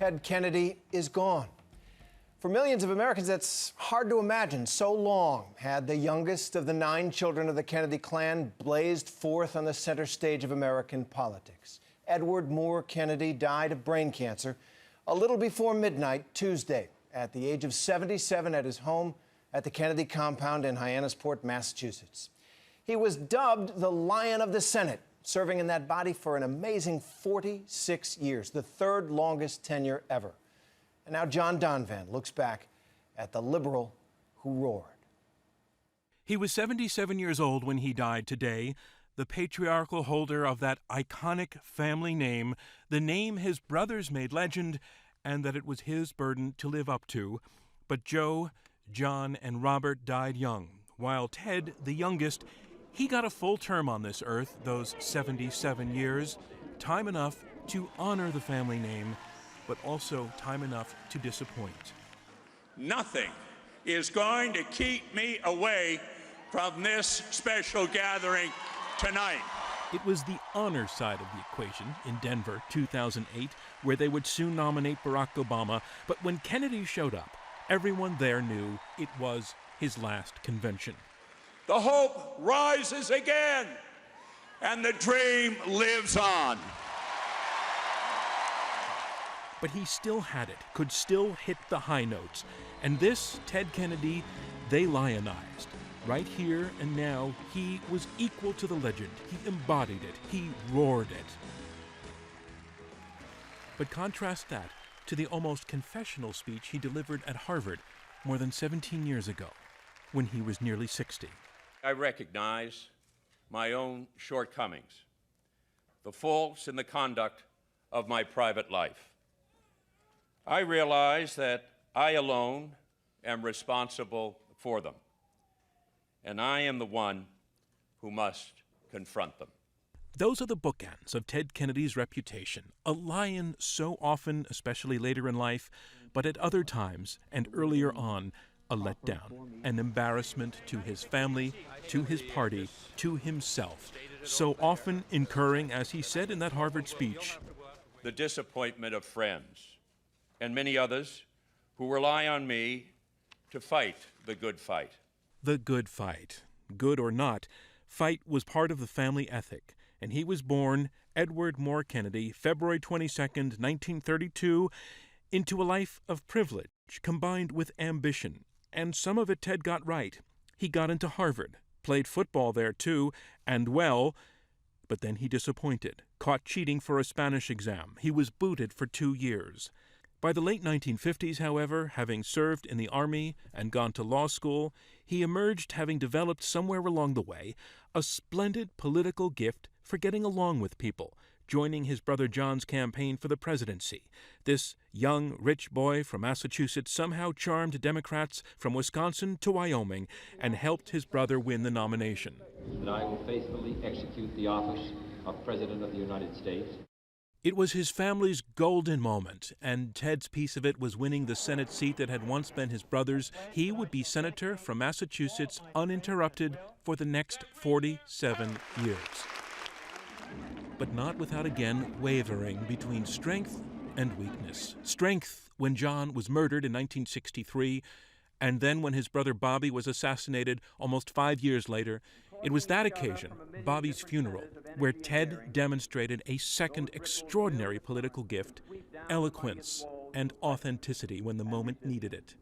Ted Kennedy is gone. For millions of Americans, that's hard to imagine. So long had the youngest of the 9 children of the Kennedy clan blazed forth on the center stage of American politics. Edward Moore Kennedy died of brain cancer a little before midnight Tuesday at the age of 77 at his home at the Kennedy compound in Hyannisport, Massachusetts. He was dubbed the Lion of the Senate, serving in that body for an amazing 46 years, the 3rd longest tenure ever. And now John Donvan looks back at the liberal who roared. He was 77 years old when he died today, the patriarchal holder of that iconic family name, the name his brothers made legend, and that it was his burden to live up to. But Joe, John, and Robert died young, while Ted, the youngest, he got a full term on this earth, those 77 years, time enough to honor the family name, but also time enough to disappoint. Nothing is going to keep me away from this special gathering tonight. It was the honor side of the equation in Denver, 2008, where they would soon nominate Barack Obama. But when Kennedy showed up, everyone there knew it was his last convention. The hope rises again, and the dream lives on. But he still had it, could still hit the high notes. And this, Ted Kennedy, they lionized. Right here and now, he was equal to the legend. He embodied it. He roared it. But contrast that to the almost confessional speech he delivered at Harvard more than 17 years ago, when he was nearly 60. I recognize my own shortcomings, the faults in the conduct of my private life. I realize that I alone am responsible for them, and I am the one who must confront them. Those are the bookends of Ted Kennedy's reputation, a lion so often, especially later in life, but at other times and earlier on, a letdown, an embarrassment to his family, to his party, to himself, so often incurring, as he said in that Harvard speech, the disappointment of friends and many others who rely on me to fight the good fight. The good fight. Good or not, fight was part of the family ethic, and he was born, Edward Moore Kennedy, February 22nd, 1932, into a life of privilege combined with ambition. And some of it Ted got right. He got into Harvard, played football there too, and well, but then he disappointed, caught cheating for a Spanish exam. He was booted for 2 years. By the late 1950s, however, having served in the Army and gone to law school, he emerged having developed somewhere along the way a splendid political gift for getting along with people, joining his brother John's campaign for the presidency. This young, rich boy from Massachusetts somehow charmed Democrats from Wisconsin to Wyoming and helped his brother win the nomination. That I will faithfully execute the office of President of the United States. It was his family's golden moment, and Ted's piece of it was winning the Senate seat that had once been his brother's. He would be senator from Massachusetts uninterrupted for the next 47 years. But not without again wavering between strength and weakness. Strength when John was murdered in 1963, and then when his brother Bobby was assassinated almost 5 years later. It was that occasion, Bobby's funeral, where Ted demonstrated a second extraordinary political gift, eloquence and authenticity when the moment needed it.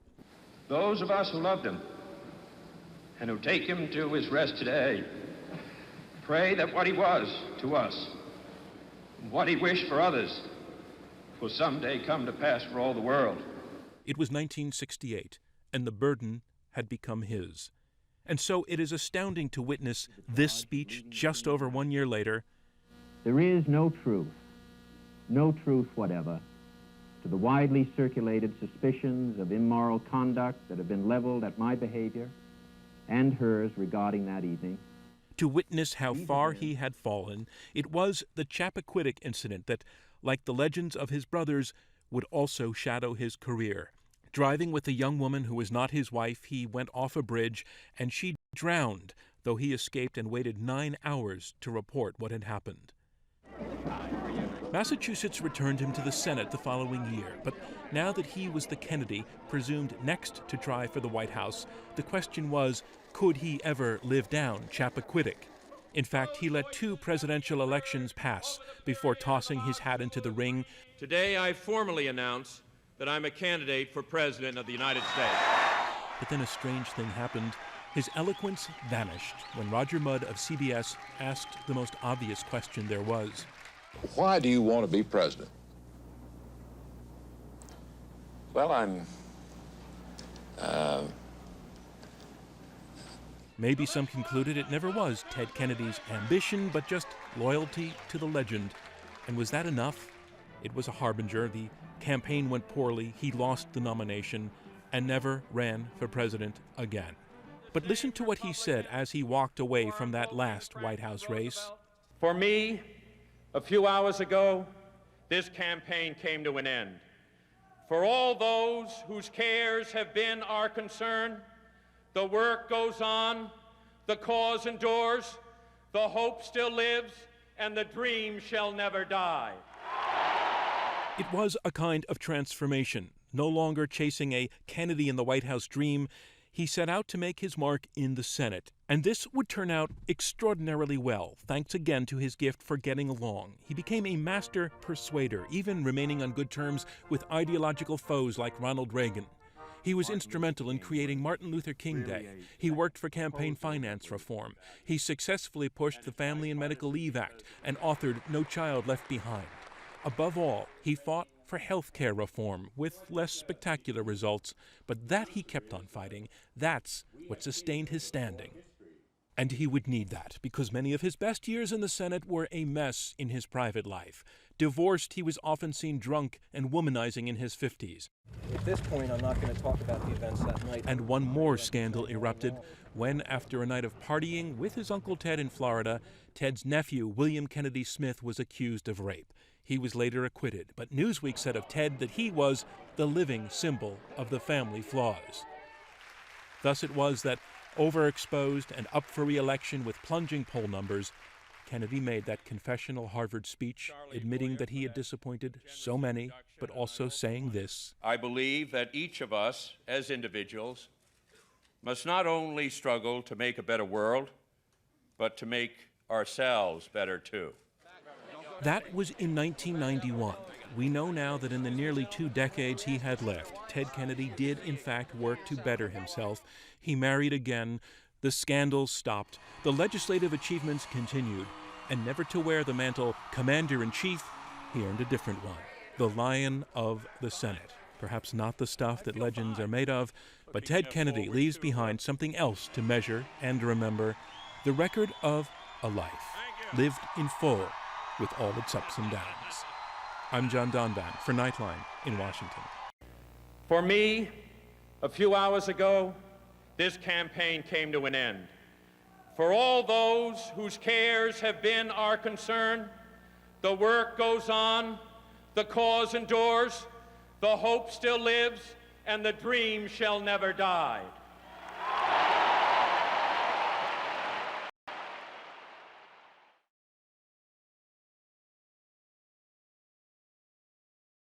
Those of us who loved him and who take him to his rest today pray that what he was to us and what he wished for others will someday come to pass for all the world. It was 1968, and the burden had become his. And so it is astounding to witness this speech just over 1 year later. There is no truth whatever, to the widely circulated suspicions of immoral conduct that have been leveled at my behavior and hers regarding that evening. To witness how far he had fallen, it was the Chappaquiddick incident that, like the legends of his brothers, would also shadow his career. Driving with a young woman who was not his wife, he went off a bridge, and she drowned, though he escaped and waited 9 hours to report what had happened. Massachusetts returned him to the Senate the following year, but now that he was the Kennedy presumed next to try for the White House, the question was, could he ever live down Chappaquiddick? In fact, he let 2 presidential elections pass before tossing his hat into the ring. Today, I formally announce that I'm a candidate for President of the United States. But then a strange thing happened. His eloquence vanished when Roger Mudd of CBS asked the most obvious question there was. Why do you want to be president? Well, Maybe some concluded it never was Ted Kennedy's ambition, but just loyalty to the legend. And was that enough? It was a harbinger. The campaign went poorly, he lost the nomination, and never ran for president again. But listen to what he said as he walked away from that last White House race. For me, a few hours ago, this campaign came to an end. For all those whose cares have been our concern, the work goes on, the cause endures, the hope still lives, and the dream shall never die. It was a kind of transformation. No longer chasing a Kennedy in the White House dream, he set out to make his mark in the Senate. And this would turn out extraordinarily well, thanks again to his gift for getting along. He became a master persuader, even remaining on good terms with ideological foes like Ronald Reagan. He was instrumental in creating Martin Luther King Day. He worked for campaign finance reform. He successfully pushed the Family and Medical Leave Act and authored No Child Left Behind. Above all, he fought for health care reform with less spectacular results, but that he kept on fighting. That's what sustained his standing. And he would need that, because many of his best years in the Senate were a mess in his private life. Divorced, he was often seen drunk and womanizing in his 50s. At this point, I'm not going to talk about the events that night. And one more scandal erupted when, after a night of partying with his Uncle Ted in Florida, Ted's nephew, William Kennedy Smith, was accused of rape. He was later acquitted, but Newsweek said of Ted that he was the living symbol of the family flaws. Thus it was that, overexposed and up for re-election with plunging poll numbers, Kennedy made that confessional Harvard speech, admitting that he had disappointed so many, but also saying this: I believe that each of us, as individuals, must not only struggle to make a better world, but to make ourselves better too. That was in 1991. We know now that in the nearly 2 decades he had left, Ted Kennedy did in fact work to better himself. He married again, the scandals stopped, the legislative achievements continued, and never to wear the mantle Commander-in-Chief, he earned a different one, the Lion of the Senate. Perhaps not the stuff that legends are made of, but Ted Kennedy leaves behind something else to measure and remember, the record of a life, lived in full, with all its ups and downs. I'm John Donvan for Nightline in Washington. For me, a few hours ago, this campaign came to an end. For all those whose cares have been our concern, the work goes on, the cause endures, the hope still lives, and the dream shall never die.